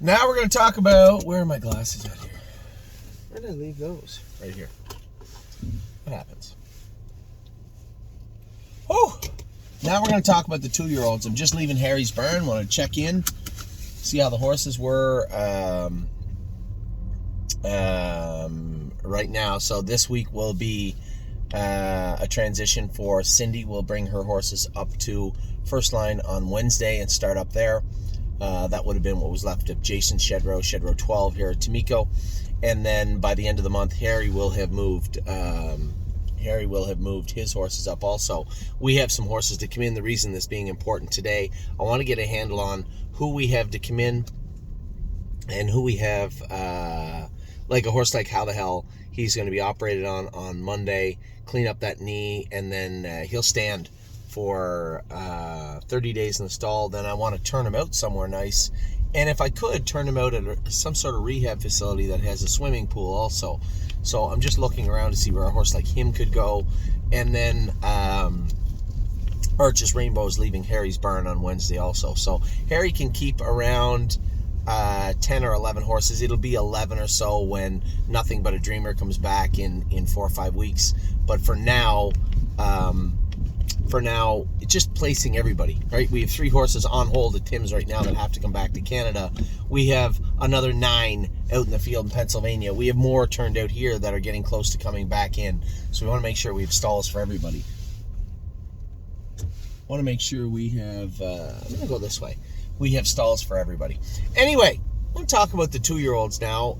Now we're going to talk about, where are my glasses at here? Where did I leave those? Right here. What happens? Oh! Now we're going to talk about the 2-year-olds. I'm just leaving Harry's barn. Want to check in, see how the horses were right now. So this week will be a transition for Cindy. We'll bring her horses up to First Line on Wednesday and start up there. That would have been what was left of Jason Shed Row 12 here at Tamiko. And then by the end of the month, Harry will have moved his horses up also. We have some horses to come in. The reason this being important today, I want to get a handle on who we have to come in and who we have, like a horse like How the Hell. He's going to be operated on Monday, clean up that knee, and then he'll stand for 30 days in the stall. Then I want to turn him out somewhere nice. And if I could, turn him out at some sort of rehab facility that has a swimming pool also. So I'm just looking around to see where a horse like him could go. And then Arches Rainbow is leaving Harry's barn on Wednesday also. So Harry can keep around 10 or 11 horses. It'll be 11 or so when Nothing But a Dreamer comes back in 4 or 5 weeks. But for now, it's just placing everybody, right? We have 3 horses on hold at Tim's right now that have to come back to Canada. We have another 9 out in the field in Pennsylvania. We have more turned out here that are getting close to coming back in. So we want to make sure we have stalls for everybody. Want to make sure we have, I'm going to go this way. We have stalls for everybody. Anyway, we'll talk about the 2-year-olds now.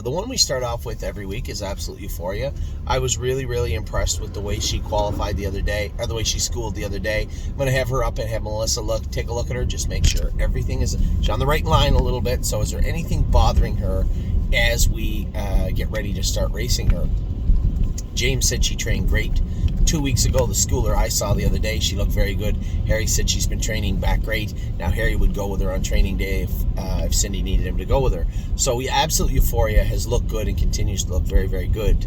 The one we start off with every week is Absolute Euphoria. I was really, really impressed with the way she qualified the other day, or the way she schooled the other day. I'm going to have her up and have Melissa take a look at her, just make sure everything is, she's on the right line a little bit. So is there anything bothering her as we get ready to start racing her? James said she trained great 2 weeks ago. The schooler I saw the other day, she looked very good. Harry said she's been training back great. Now Harry would go with her on training day if Cindy needed him to go with her. So Absolute Euphoria has looked good and continues to look very, very good.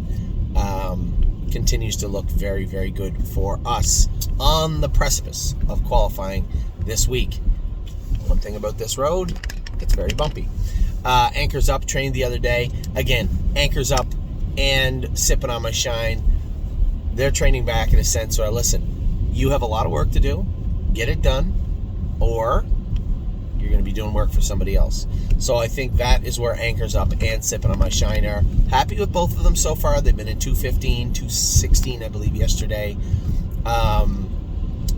Continues to look very, very good for us on the precipice of qualifying this week. One thing about this road, it's very bumpy. Anchors Up trained the other day. Again, Anchors Up and Sipping on My Shine, they're training back in a sense where, listen, you have a lot of work to do, get it done, or you're going to be doing work for somebody else. So I think that is where Anchors Up and Sipping on My Shine are. Happy with both of them so far. They've been in 215, 216, I believe, yesterday.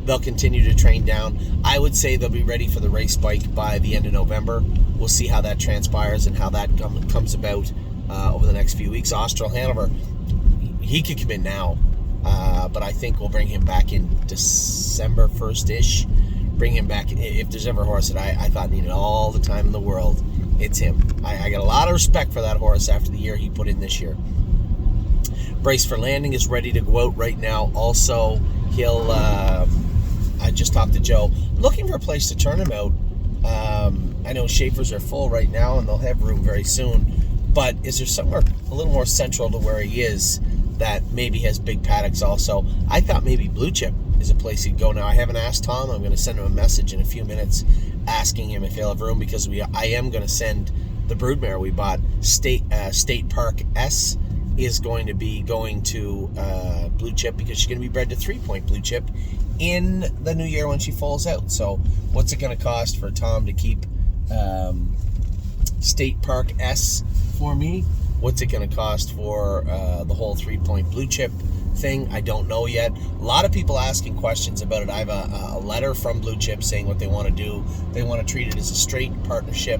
They'll continue to train down. I would say they'll be ready for the race bike by the end of November. We'll see how that transpires and how that comes about over the next few weeks. Austral Hanover, he could come in now. But I think we'll bring him back in December 1st-ish. Bring him back. If there's ever a horse that I thought needed all the time in the world, it's him. I got a lot of respect for that horse after the year he put in this year. Brace for Landing is ready to go out right now. Also, he'll, I just talked to Joe, looking for a place to turn him out. I know Schaefer's are full right now, and they'll have room very soon. But is there somewhere a little more central to where he is that maybe has big paddocks also? I thought maybe Blue Chip is a place he'd go now. I haven't asked Tom. I'm going to send him a message in a few minutes asking him if he'll have room, because I am going to send the broodmare we bought. State Park S is going to be going to Blue Chip because she's going to be bred to 3-point Blue Chip in the new year when she falls out. So what's it going to cost for Tom to keep State Park S for me? What's it going to cost for the whole 3-point Blue Chip thing? I don't know yet. A lot of people asking questions about it. I have a letter from Blue Chip saying what they want to do. They want to treat it as a straight partnership,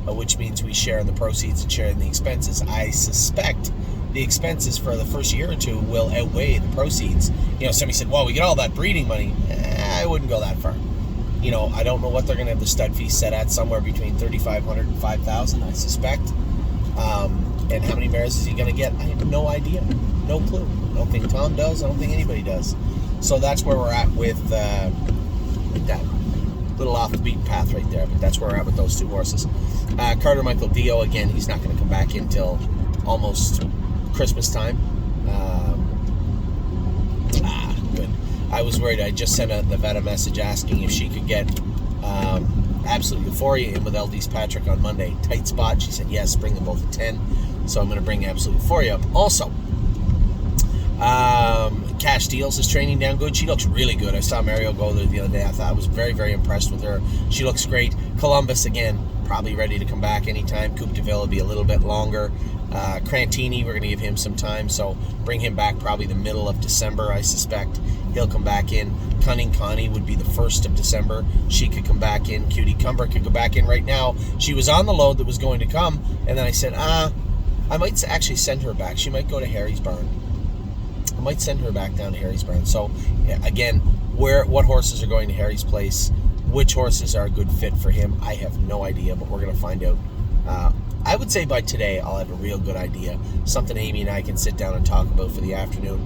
which means we share in the proceeds and share in the expenses. I suspect the expenses for the first year or two will outweigh the proceeds. You know, somebody said, well, we get all that breeding money. I wouldn't go that far. You know, I don't know what they're going to have the stud fee set at, somewhere between $3,500 and $5,000, I suspect. And how many mares is he going to get? I have no idea. No clue. I don't think Tom does. I don't think anybody does. So that's where we're at with that little off the beaten path right there. But that's where we're at with those 2 horses. Carter Michael Dio, again, he's not going to come back until almost Christmas time. Good. I was worried. I just sent the vet a message asking if she could get Absolute Euphoria in with LD's Patrick on Monday. Tight spot. She said yes, bring them both at 10. So I'm going to bring Absolute Euphoria up. Also, Cash Deals is training down good. She looks really good. I saw Mario go there the other day. I was very, very impressed with her. She looks great. Columbus, again, probably ready to come back anytime. Coupe de Ville will be a little bit longer. Crantini, we're going to give him some time, so bring him back probably the middle of December, I suspect. He'll come back in. Cunning Connie would be the 1st of December. She could come back in. Cutie Cumber could go back in right now. She was on the load that was going to come, and then I said, I might actually send her back. She might go to Harry's Barn. I might send her back down to Harry's Barn. So, again, what horses are going to Harry's place, which horses are a good fit for him, I have no idea, but we're going to find out. I would say by today I'll have a real good idea. Something Amy and I can sit down and talk about for the afternoon.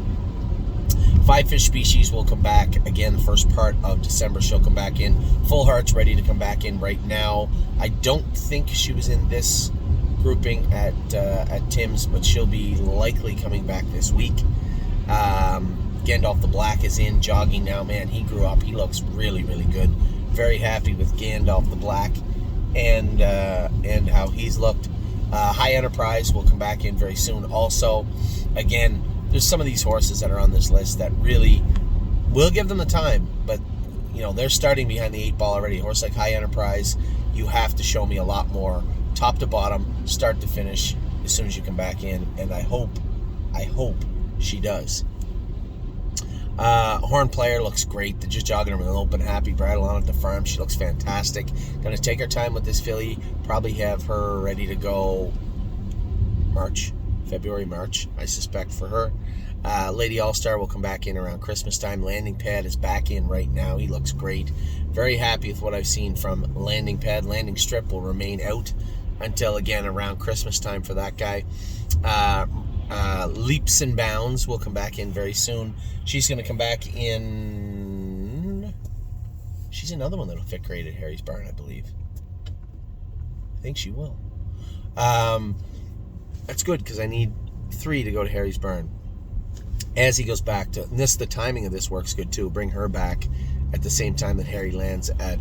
Five Fish Species will come back again the first part of December. She'll come back in. Full Heart's ready to come back in right now. I don't think she was in this grouping at Tim's, but she'll be likely coming back this week. Gandalf the Black is in, jogging now. Man, he grew up. He looks really, really good. Very happy with Gandalf the Black and how he's looked. High Enterprise will come back in very soon. Also, again, there's some of these horses that are on this list that really will give them the time, but they're starting behind the 8 ball already. A horse like High Enterprise, you have to show me a lot more, top to bottom, start to finish, as soon as you come back in, and I hope she does. Horn Player looks great. They're just jogging her with an open, happy bridle on at the farm. She looks fantastic. Going to take her time with this filly. Probably have her ready to go February, March, I suspect, for her. Lady All-Star will come back in around Christmas time. Landing Pad is back in right now. He looks great. Very happy with what I've seen from Landing Pad. Landing Strip will remain out until, again, around Christmas time for that guy. Leaps and Bounds will come back in very soon. She's going to come back in... She's another one that'll fit great at Harry's Barn, I believe. I think she will. That's good, because I need 3 to go to Harry's Barn. As he goes back to... And the timing of this works good, too. Bring her back at the same time that Harry lands at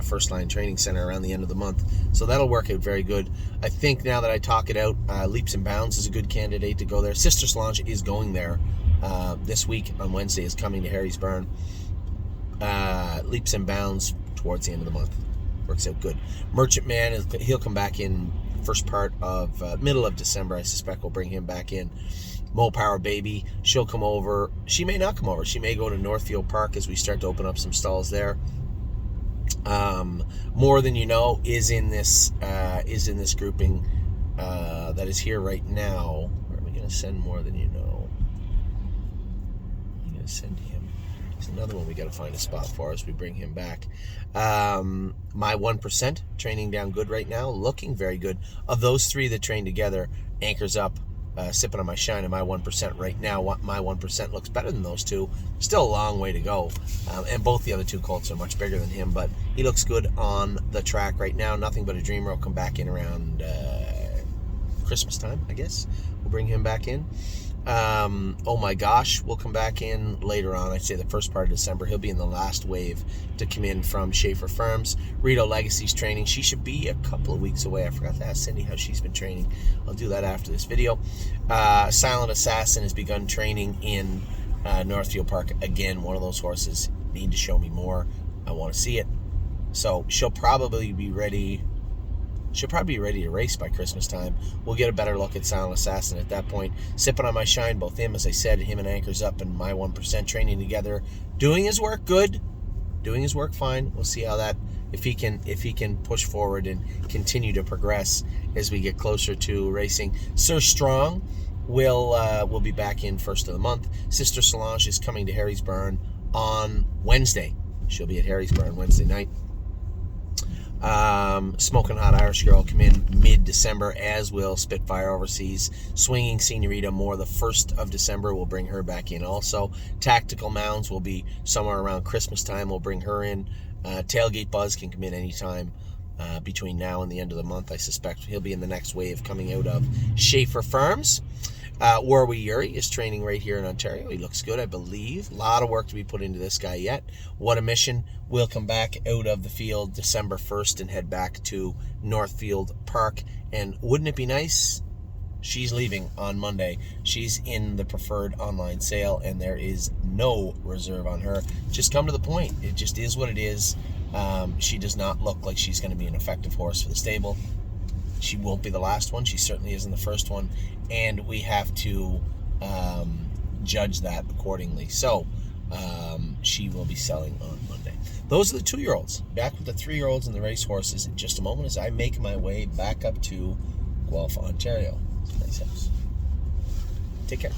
First Line Training Center around the end of the month. So that'll work out very good. I think now that I talk it out, Leaps and Bounds is a good candidate to go there. Sister Solange is going there this week on Wednesday, is coming to Harry's Barn. Leaps and Bounds towards the end of the month. Works out good. Merchant Man, he'll come back in first part of middle of December, I suspect. We'll bring him back in. Mo Power Baby, she'll come over. She may not come over. She may go to Northfield Park as we start to open up some stalls there. More Than You Know is in this grouping that is here right now. Where am I going to send More Than You Know? I'm going to send him. There's another one we got to find a spot for as we bring him back. My 1% training down good right now, looking very good. Of those 3 that train together, Anchors Up, Sipping on My Shine, and My 1% right now. My 1% looks better than those 2. Still a long way to go. And both the other 2 colts are much bigger than him, but he looks good on the track right now. Nothing But a Dreamer will come back in around Christmas time, I guess. We'll bring him back in. Oh My Gosh will come back in later on. I'd say the first part of December. He'll be in the last wave to come in from Schaefer Farms. Rito Legacy's training. She should be a couple of weeks away. I forgot to ask Cindy how she's been training. I'll do that after this video. Silent Assassin has begun training in Northfield Park. Again, one of those horses. Need to show me more. I want to see it. So she'll probably be ready. She'll probably be ready to race by Christmas time. We'll get a better look at Silent Assassin at that point. Sipping on My Shine, both him, as I said, him and Anchors Up and My 1% training together. Doing his work good. Doing his work fine. We'll see how that, if he can push forward and continue to progress as we get closer to racing. Sir Strong will be back in first of the month. Sister Solange is coming to Harry's Barn on Wednesday. She'll be at Harry's Barn Wednesday night. Smoking Hot Irish Girl come in mid-December, as will Spitfire Overseas. Swinging Senorita more the 1st of December. We'll bring her back in also. Tactical Mounds will be somewhere around Christmas time. We'll bring her in. Tailgate Buzz can come in anytime between now and the end of the month. I suspect he'll be in the next wave coming out of Schaefer Farms. Warwi Yuri is training right here in Ontario. He looks good, I believe. A lot of work to be put into this guy yet. What a mission. We'll come back out of the field December 1st and head back to Northfield Park. And wouldn't it be nice? She's leaving on Monday. She's in the preferred online sale, and there is no reserve on her. Just come to the point. It just is what it is. She does not look like she's going to be an effective horse for the stable. She won't be the last one. She certainly isn't the first one. And we have to judge that accordingly. So she will be selling on Monday. Those are the 2-year-olds. Back with the 3-year-olds and the race horses in just a moment as I make my way back up to Guelph, Ontario. Nice house. Take care.